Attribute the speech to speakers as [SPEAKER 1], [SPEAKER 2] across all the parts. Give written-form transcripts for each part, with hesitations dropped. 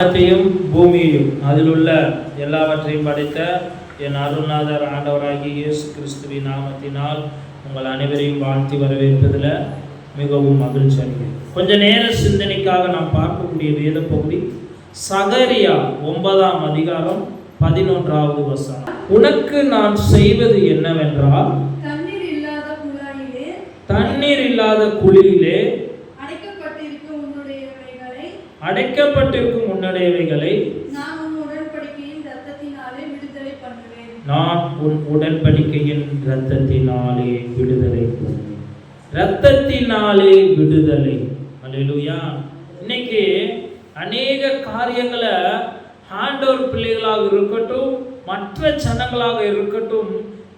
[SPEAKER 1] வானத்தையும் பூமியையும் அதில் உள்ள எல்லாவற்றையும் படைத்த என் அருள்நாதர் ஆண்டவராகிய இயேசு கிறிஸ்துவின் நாமத்தினால் உங்கள் அனைவரையும் வாழ்த்தி வரவேற்பதில் மிகவும் மகிழ்ச்சி அடைகிறேன். கொஞ்ச நேர சிந்தனைக்காக நாம் பார்க்கக்கூடிய வேத பகுதி சகரியா 9ஆம் அதிகாரம் 11வது வசனம். உனக்கு நான் செய்வது என்னவென்றால் தண்ணீர் இல்லாத குழியிலே அடைக்கப்பட்டிருக்கும் உன்னுடையவைகளை நான் உன் உடன்படிக்கையின் இரத்தத்தினாலே விடுதலை பண்ணுவேன். இரத்தத்தினாலே விடுதலை. அல்லேலூயா. இன்னைக்கு அநேக காரியங்களை ஆண்டவர் பிள்ளைகளாக இருக்கட்டும், மற்ற ஜனங்களாக இருக்கட்டும்,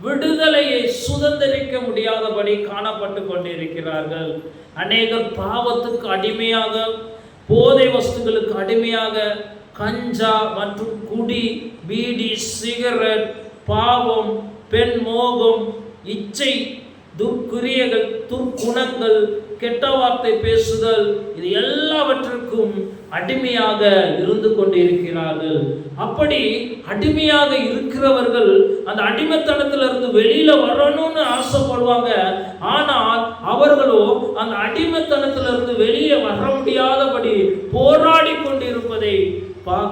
[SPEAKER 1] விடுதலையை சுதந்திரிக்க முடியாதபடி காணப்பட்டு கொண்டிருக்கிறார்கள். அநேகர் பாவத்துக்கு அடிமையாக, போதை வஸ்துகளுக்கு அடிமையாக, கஞ்சா மற்றும் குடி, பீடி, சிகரெட், பாவம், பெண் மோகம், இச்சை, துர்க்குரியங்கள், துர்க்குணங்கள், கெட்ட வார்த்தை பேசுதல், இது எல்லாவற்றுக்கும் அடிமையாக இருந்து கொண்டிருக்கிறார்கள். அப்படி அடிமையாக இருக்கிறவர்கள் அந்த அடிமைத்தனத்திலிருந்து வெளியில வரணும்னு ஆசைப்படுவாங்க. ஆனால் அவர்களோ அந்த அடிமைத்தனத்திலிருந்து வெளியே வர முடியாதபடி போராடி கொண்டிருப்பதை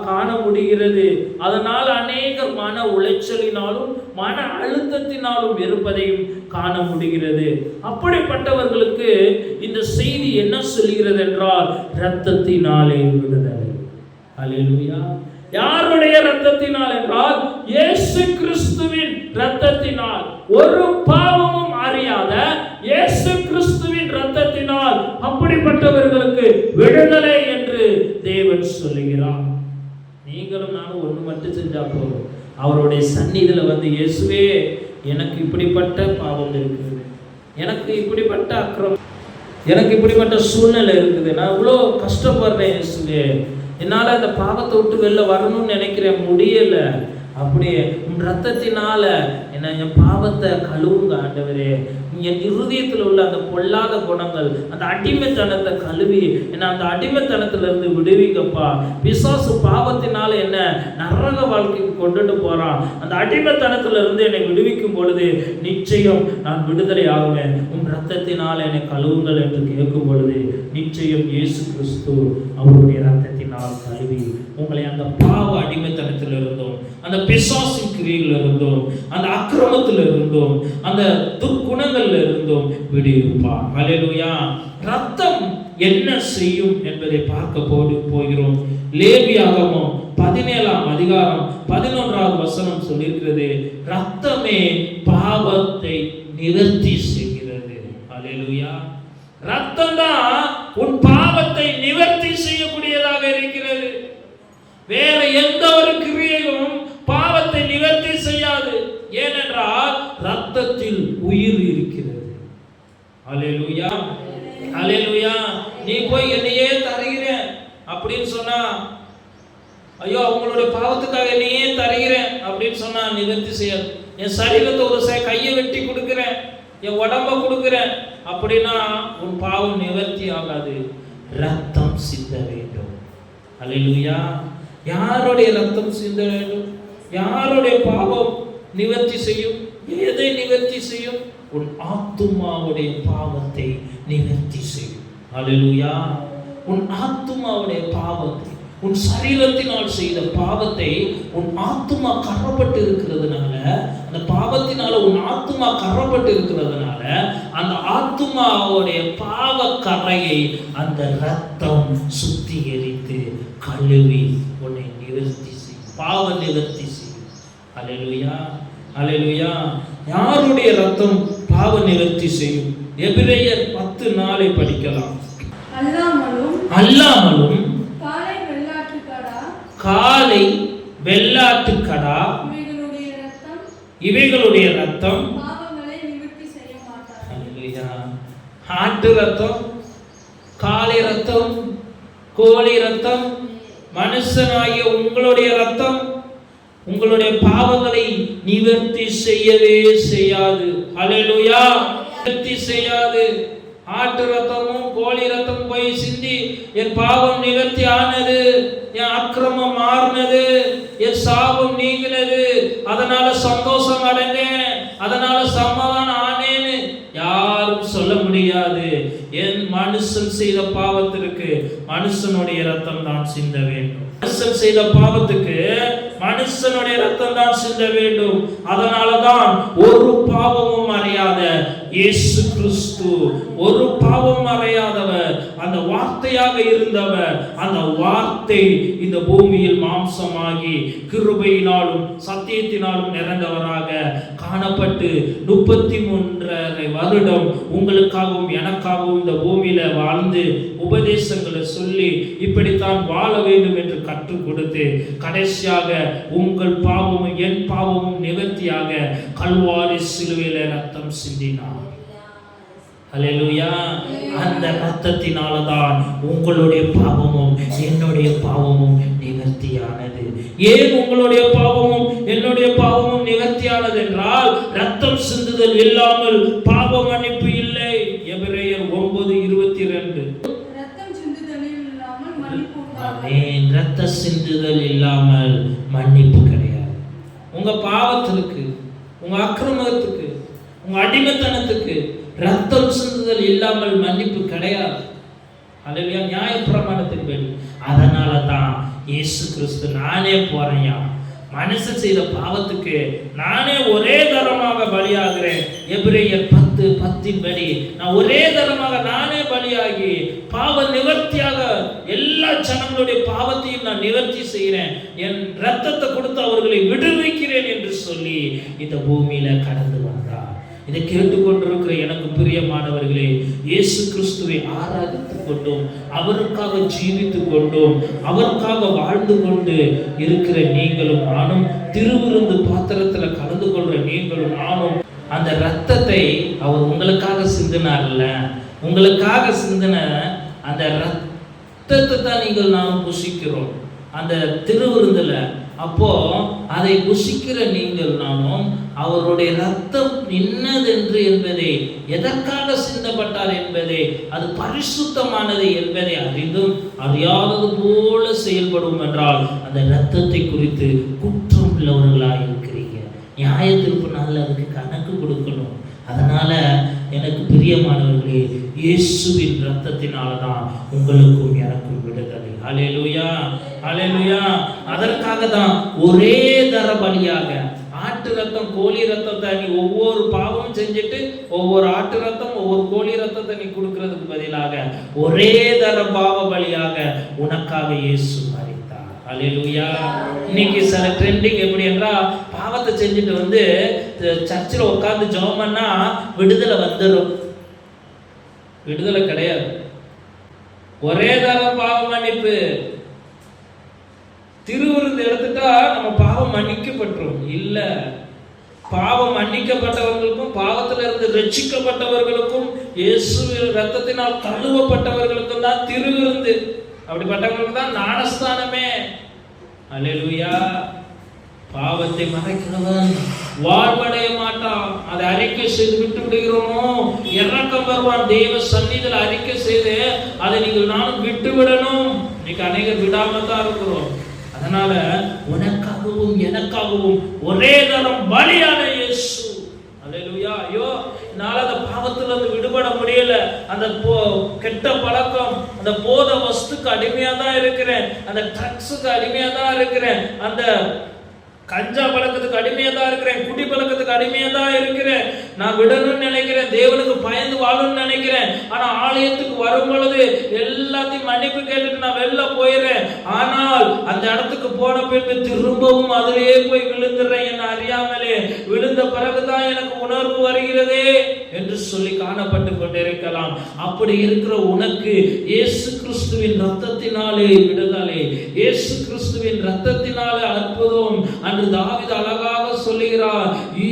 [SPEAKER 1] காண முடிகிறது. அதனால் அநேகர் மன உளைச்சலினாலும் மன அழுத்தத்தினாலும் இருப்பதையும் காண முடிகிறது. அப்படிப்பட்டவர்களுக்கு இந்த செய்தி என்ன சொல்கிறது என்றால், இரத்தத்தினாலே விடுதலை. அல்லேலூயா. யாருடைய இரத்தத்தினால் என்றால் இயேசு கிறிஸ்துவின் இரத்தத்தினால், ஒரு பாவமும் அறியாத இயேசு கிறிஸ்துவின் இரத்தத்தினால் அப்படிப்பட்டவர்களுக்கு விடுதலை என்று தேவன் சொல்லுகிறார். நீங்களும் நானும் ஒன்று மட்டும் செஞ்சா போதும். அவருடைய சந்நிதியில் வந்து, இயேசுவே எனக்கு இப்படிப்பட்ட பாவம் இருக்குது, எனக்கு இப்படிப்பட்ட அக்கிரமம், எனக்கு இப்படிப்பட்ட சூழ்நிலை இருக்குது, நான் இவ்வளோ கஷ்டப்படுறேன் இயேசுவே, என்னால் அந்த பாவத்தை விட்டு வெளில வரணும்னு நினைக்கிறேன், முடியலை. அப்படியே உன் ரத்தத்தினால என் பாவத்தை கழுவுங்க ஆண்டவரே. என் இருதயத்தில் உள்ள அந்த பொல்லாத குணங்கள், அந்த அடிமைத்தனத்தை கழுவி என்னை அந்த அடிமைத்தனத்திலிருந்து விடுவிங்கப்பா. பிசாசு பாவத்தினால என்ன நரக வாழ்க்கைக்கு கொண்டுட்டு போறான். அந்த அடிமைத்தனத்திலிருந்து என்னை விடுவிக்கும் பொழுது நிச்சயம் நான் விடுதலை ஆகுவேன். உன் ரத்தத்தினால் என்னை கழுவுங்கள் என்று கேட்கும் பொழுது நிச்சயம் இயேசு கிறிஸ்து அவருடைய ரத்தத்தினால் கழுவி உங்களை அந்த பாவ அடிமைத்தனத்தில் இருந்தோம், அந்த பிசாசின் கிரியையில் இருந்தோம், அந்த அக்கிரமத்தில் இருந்தோம், அந்த துர்க்குணங்கள் இருந்தோம் விடுவிப்பார். அல்லேலூயா. ரத்தம் என்ன செய்யும் என்பதை பார்க்க போகிறோம். லேவியாகமம் 17ஆம் அதிகாரம் 11வது வசனம் சொல்லியிருக்கிறது, ரத்தமே பாவத்தை நிவர்த்தி செய்கிறது. அல்லேலூயா. ரத்தம் தான் உன் பாவத்தை நிவர்த்தி செய்யக்கூடியதாக இருக்கிறது. வேற எந்த ஒரு கிரியையும் பாவத்தை நிவர்த்தி செய்யாது. ஏனென்றால் ரத்தத்தில் உயிர் இருக்கிறது. அல்லேலூயா. அல்லேலூயா. நீ போய் என்னையே தருகிறேன் அப்படின்னு சொன்னா, ஐயோ அவங்களுடைய பாவத்துக்காக என்னையே தருகிறேன் அப்படின்னு சொன்னா நிவர்த்தி செய்யாது. என் சரீரத்தை ஒரு கையை வெட்டி கொடுக்கிறேன், என் உடம்ப கொடுக்கிறேன் அப்படின்னா உன் பாவம் நிவர்த்தி ஆகாது. ரத்தம் சிந்த வேண்டும். அல்லேலூயா. யாருடைய ரத்தம் சிந்த வேண்டும்? யாருடைய பாவம் நிவர்த்தி செய்யும்? எதை நிவர்த்தி செய்யும்? உன் ஆத்துமாவுடைய பாவத்தை நிவர்த்தி செய்யும். அல்லேலூயா. உன் ஆத்துமாவுடைய பாவத்தை, உன் சரீரத்தினால் செய்த பாவத்தை, உன் ஆத்துமா கறப்பட்டு இருக்கிறதுனால, அந்த பாவத்தினால உன் ஆத்துமா கறப்பட்டு இருக்கிறதுனால அந்த ஆத்துமாவுடைய பாவ கரையை அந்த ரத்தம் சுத்திகரித்து கழுவி உன்னை நிவர்த்தி செய்யும், பாவ நிவர்த்தி செய்யும். அல்லேலூயா. அல்லேலூயா. யாருடைய ரத்தம் பாவ நிவர்த்தி செய்யும்? எபிரேயர் 10:4 படிக்கலாம். அல்லாமலும் காளை வெள்ளாட்டுக்கடா இவைகளுடைய ரத்தம், ஆட்டு ரத்தம், காளை ரத்தம், கோழி ரத்தம், மனுஷனாகிய உங்களுடைய ரத்தம் உங்களுடைய பாவங்களை நிவர்த்தி செய்யவே செய்யாது. அல்லேலூயா. நிவர்த்தி செய்யாது. ஆட்டு ரத்தமும் கோழி ரத்தம் போய் சிந்தி என் பாவம் நிவர்த்தி ஆனது, என் அக்கிரமம் மாறினது, என் சாபம் நீங்கினது, அதனால சந்தோஷம் அடைந்தேன், அதனால சமாதானம் ஆனேன்னு யாரும் சொல்ல முடியாது. என் மனுஷன் செய்த பாவத்திற்கு மனுஷனுடைய ரத்தம் தான் சிந்த வேண்டும். மனுஷன் செய்த பாவத்துக்கு மனுஷனுடைய ரத்தம் தான் சிந்த வேண்டும். அதனாலதான் ஒரு பாவமும் அறியாத இயேசு கிறிஸ்து, ஒரு பாவம் அறியாதவர், அந்த வார்த்தையாக இருந்தவர், அந்த வார்த்தை இந்த பூமியில் மாம்சமாகி கிருபையினாலும் சத்தியத்தினாலும் நிறைந்தவராக காணப்பட்டு 33.5 வருடம் உங்களுக்காகவும் எனக்காகவும் இந்த பூமியில வாழ்ந்து உபதேசங்களை சொல்லி இப்படித்தான் வாழ வேண்டும் என்று கற்றுக் கொடுத்து கடைசியாக உங்கள் பாவமும் என் பாவமும் நிவர்த்தியாக கல்வாரி சிலுவையில ரத்தம் சிந்தினார். அல்லேலூயா. அந்த ரத்தத்தினாலதான் உங்களுடைய பாவமும் என்னுடைய பாவமும் நிவர்த்தியானது. ஏன் உங்களுடைய பாவமும் என்னுடைய பாவமும் நிவர்த்தியானது என்றால் ரத்தம் சிந்துதல் இல்லாமல் பாவ மன்னிப்பு இல்லை. எபிரேயர் 9:22. ரத்த சிந்துதல் இல்லாமல் மன்னிப்பு கிடையாது. உங்க பாவத்திற்கு, உங்க அக்கிரமத்துக்கு, உங்க அடிமைத்தனத்துக்கு ரத்தம் சிந்துதல் இல்லாமல் மன்னிப்பு கிடையாது. அல்லேலூயா. நியாயப்பிரமாணத்தின்படி. அதனால தான் இயேசு கிறிஸ்து நானே போறேன்யா, மனுஷன் செய்த பாவத்துக்கு நானே ஒரே தரமாக பலியாகிறேன். எபிரேயர் 10:10 படி நான் ஒரே தரமாக நானே பலியாகி பாவ நிவர்த்தியாக எல்லா ஜனங்களுடைய பாவத்தையும் நான் நிவர்த்தி செய்கிறேன், என் ரத்தத்தை கொடுத்து அவர்களை விடுவிக்கிறேன் என்று சொல்லி இந்த பூமியில கடந்து வந்தார். இதை கேட்டுக்கொண்டிருக்கிற எனக்கு பிரியமானவர்களே, இயேசு கிறிஸ்துவை ஆராதித்துக் கொண்டும் அவருக்காக ஜீவித்துக் கொண்டும் அவருக்காக வாழ்ந்து கொண்டு இருக்கிற நீங்களும் நானும், திருவிருந்து பாத்திரத்தில் கலந்து கொள்ற நீங்களும் நானும், அந்த ரத்தத்தை அவர் உங்களுக்காக சிந்தினார்ல, உங்களுக்காக சிந்தின அந்த ரத்தத்தை தான் நீங்கள் நானும் புசிக்கிறோம் அந்த திருவிருந்துல. அப்போ அதை புசிக்கிற நீங்கள் நானும் அவருடைய ரத்தம் இன்னதென்று என்பதை, எதற்காக சிந்தப்பட்டார் என்பதை, அது பரிசுத்தமானது என்பதை அறிந்தும் அறியாதது போல செயல்படும் என்றால் அந்த ரத்தத்தை குறித்து குற்றம் உள்ளவர்களாக இருக்கிறீங்க. நியாயத்திற்கு நாளில் அதுக்கு கணக்கு கொடுக்கணும். அதனால எனக்கு பிரியமானவர்களே, இயேசுவின் ரத்தத்தினால தான் உங்களுக்கும் எனக்கும் விடுதலை. அல்லேலூயா, அல்லேலூயா. அதற்காக தான் ஒரே தர பலியாக ஆட்டு ரத்தம் கோழி ரத்தத்தை நீ ஒவ்வொரு பாவம் செஞ்சுட்டு ஒவ்வொரு ஆட்டு ரத்தம் ஒவ்வொரு கோழி ரத்தத்தை நீ கொடுக்கறதுக்கு பதிலாக ஒரே தர பாவ பலியாக உனக்காக இயேசு மரித்தார். அல்லேலூயா. இன்னைக்கு சில ட்ரெண்டிங் எப்படி என்றால், பாவத்தை செஞ்சுட்டு வந்து சர்ச்சில் உட்கார்ந்து ஜெபம் பண்ணா விடுதலை வந்துடும். விடுதலை கிடையாது. ஒரே தரம் பாவ மன்னிப்பு. திருவிருந்து எடுத்துட்டா நம்ம பாவம் மன்னிக்கப்பட்டோம் இல்ல. பாவம் மன்னிக்கப்பட்டவர்களுக்கும் பாவத்துல இருந்து ரட்சிக்கப்பட்டவர்களுக்கும் இயேசு ரத்தத்தினால் கழுவப்பட்டவர்களுக்கும் தான் திருவிருந்து. அப்படிப்பட்டவர்களுக்கு தான் ஞானஸ்தானமே. அல்லேலூயா. பாவத்தை மறைக்கிறவன் வாழ்வடைய மாட்டான். அதை அறிக்கை செய்து விட்டு விடுகிறோமோ இறக்கம் வருவான். தேவ சந்நிதியில் அறிக்கை செய்து அதை நீங்கள் நானும் விட்டு விடணும். இன்னைக்கு அநேகர் விடாம தான் இருக்கிறோம். அதனால உனக்காகவும் எனக்காகவும் ஒரே தரம் பலியான இயேசு. அல்லேலூயா. ஐயோ, என்னால அந்த பாவத்துல இருந்து விடுபட முடியல. அந்த கெட்ட பழக்கம், அந்த போத வஸ்துக்கு அடிமையா தான் இருக்கிறேன், அந்த ட்ரக்ஸுக்கு அடிமையா தான் இருக்கிறேன், அந்த கஞ்சா பழக்கத்துக்கு அடிமையா தான் இருக்கிறேன், குடி பழக்கத்துக்கு அடிமையா தான் இருக்கிறேன். நான் விடணும்னு நினைக்கிறேன், தேவனுக்கு பயந்து வாழணும்னு நினைக்கிறேன். ஆனா ஆலயத்துக்கு வரும் பொழுது எல்லாத்தையும் மன்னிப்பு கேட்டுட்டு நான் வெளில போயிடுறேன். ஆனால் அந்த இடத்துக்கு போன பின்பு திரும்பவும் அதிலேயே போய் விழுந்துடுறேன். என்ன அறியாமலே விழுந்த பிறகுதான் எனக்கு உணர்வு வருகிறதே என்று சொல்லி காணப்பட்டு கொண்டிருக்கலாம். அப்படி இருக்கிற உனக்கு இயேசு கிறிஸ்துவின் ரத்தத்தினாலே விடுதலை, இயேசு கிறிஸ்துவின் ரத்தத்தினாலே அற்புதம். அன்று தாவீது அழகாக சொல்லுகிறார்,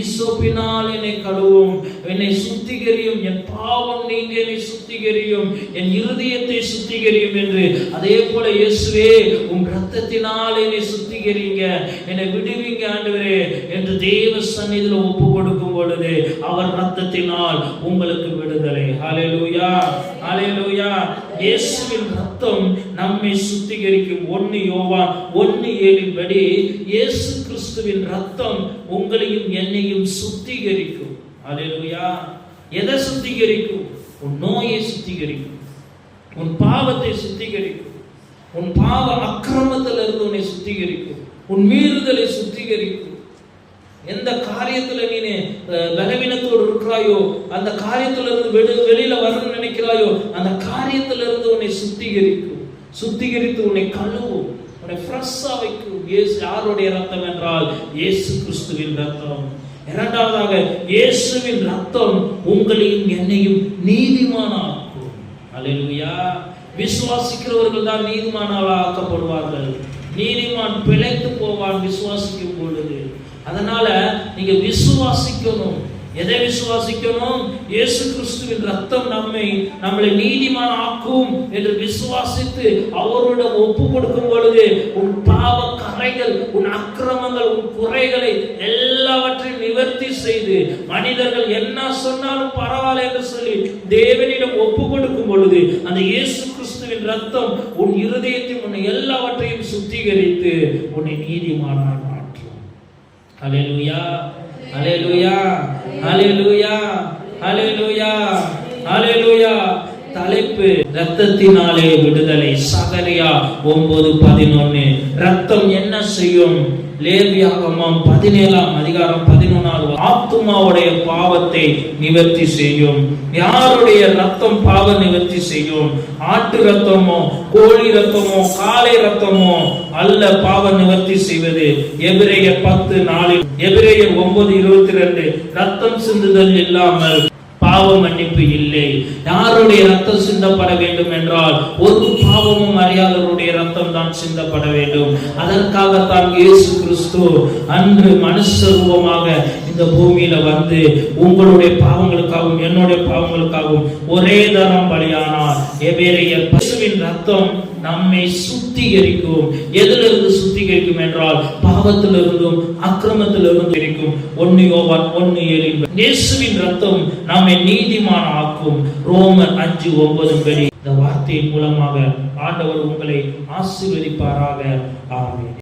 [SPEAKER 1] ஈசோப்பினால் என்னை கழுவும், என்னை சுத்திகரியும், என் பாவம் நீங்க என்னை சுத்திகரியும், என் இருதயத்தை சுத்திகரியும் என்று. அதே போல இயேசுவே உம் இரத்தத்தினால் என்னை சுத்திகரிங்க, என்னை விடுவீங்க ஆண்டவரே என்று தேவ சந்நிதியில் ஒப்பு கொடுக்கும் பொழுது அவர் இரத்தத்தினால் உங்களுக்கு விடுதலை. ஹல்லேலூயா, ஹல்லேலூயா. இயேசுவின் இரத்தம் நம்மை சுத்திகரிக்கும். 1 யோவான் 1:7 படி இயேசு கிறிஸ்துவின் இரத்தம் உங்களையும் என்னையும் சுத்திகரிக்கும். ஹல்லேலூயா. எதை சுத்திகரிக்கும்? உன் நோயை சுத்திகரிக்கும், உன் பாவத்தை சுத்திகரிக்கும், உன் பாவ அக்கிரமத்திலிருந்து உன்னை சுத்திகரிக்கும், உன் மீறுதலை சுத்திகரிக்கும். எந்த காரியத்துல நீ பலவீனத்தோடு இருக்கிறாயோ, அந்த காரியத்திலிருந்து வெளியில வரணும்னு நினைக்கிறாயோ, அந்த காரியத்திலிருந்து உன்னை சுத்திகரிக்கும், சுத்திகரித்து உன்னை கழுவும், உன்னை ஃப்ரெஷ்ஷா வைக்கும். யாருடைய ரத்தம் என்றால் இயேசு கிறிஸ்துவின் ரத்தம். இரண்டாவதாக இயேசுவின் ரத்தம் உங்களையும் என்னையும் நீதிமானாக்கும். அல்லேலூயா. விசுவாசிக்கிறவர்கள் தான் நீதிமானாக ஆக்கப்படுவார்கள். நீதிமான் பிழைத்து போவான் விசுவாசிக்கும் பொழுது. அதனால நீங்க விசுவாசிக்கணும். எதை விசுவாசிக்கணும்? இயேசு கிறிஸ்துவின் ரத்தம் நம்மளை நீதிமான் ஆக்கும் என்று விசுவாசித்து அவரோட ஒப்பு கொடுக்கும் பொழுது உன் பாவ கரைகள், உன் அக்கிரமங்கள், உன் குறைகளை எல்லாவற்றையும் நிவர்த்தி செய்து மனிதர்கள் என்ன சொன்னாலும் பரவாயில்லை என்று சொல்லி தேவனிடம் ஒப்பு கொடுக்கும் பொழுது அந்த இயேசு கிறிஸ்துவின் ரத்தம் உன் இருதயத்தையும் உன்னை எல்லாவற்றையும் சுத்திகரித்து உன்னை நீதிமானாக மாற்றும். அல்லேலூயா, அல்லேலூயா, அல்லேலூயா, அல்லேலூயா, அல்லேலூயா. தலைப்பு இரத்தத்தினாலே விடுதலை. சகரியா 9:11. இரத்தம் என்ன செய்யும்? லேவியாகமம் 17ஆம் அதிகாரம் 11வது ஆத்துமாவுடைய பாவத்தை நிவர்த்தி செய்யும். யாருடைய ரத்தம் பாவ நிவர்த்தி செய்யும்? ஆட்டு ரத்தமோ, கோழி ரத்தமோ, காளை ரத்தமோ அல்ல பாவ நிவர்த்தி செய்வது. எபிரேயர் 10:4, எபிரேயர் 9:22. ரத்தம் சிந்துதல் இல்லாமல் பாவ மன்னிப்பு இல்லை. யாருடைய ரத்தம் சிந்தப்பட வேண்டும் என்றால் ஒரு பாவமும் அறியாதவருடைய ரத்தம் தான் சிந்தப்பட வேண்டும். அதற்காகத்தான் இயேசு கிறிஸ்து அன்று மனுஷ ரூபமாக இந்த பூமியில வந்து உங்களுடைய பாவங்களுக்காகவும் என்னுடைய பாவங்களுக்காகவும் ஒரே தரம் பலியானார். எபிரேயர் 10 ரத்தம் நம்மை சுத்திகரிக்கும். எதிலிருந்து சுத்திகரிக்கும் என்றால் பாவத்திலிருந்தும் அக்கிரமத்திலிருந்தும் இருக்கும். 1 யோவான் 1:7. இயேசுவின் ரத்தம் நம்மை நீதிமான ஆக்கும். ரோமர் 5:9 படி இந்த வார்த்தையின் மூலமாக ஆண்டவர் உங்களை ஆசீர்வதிப்பாராக. ஆமென்.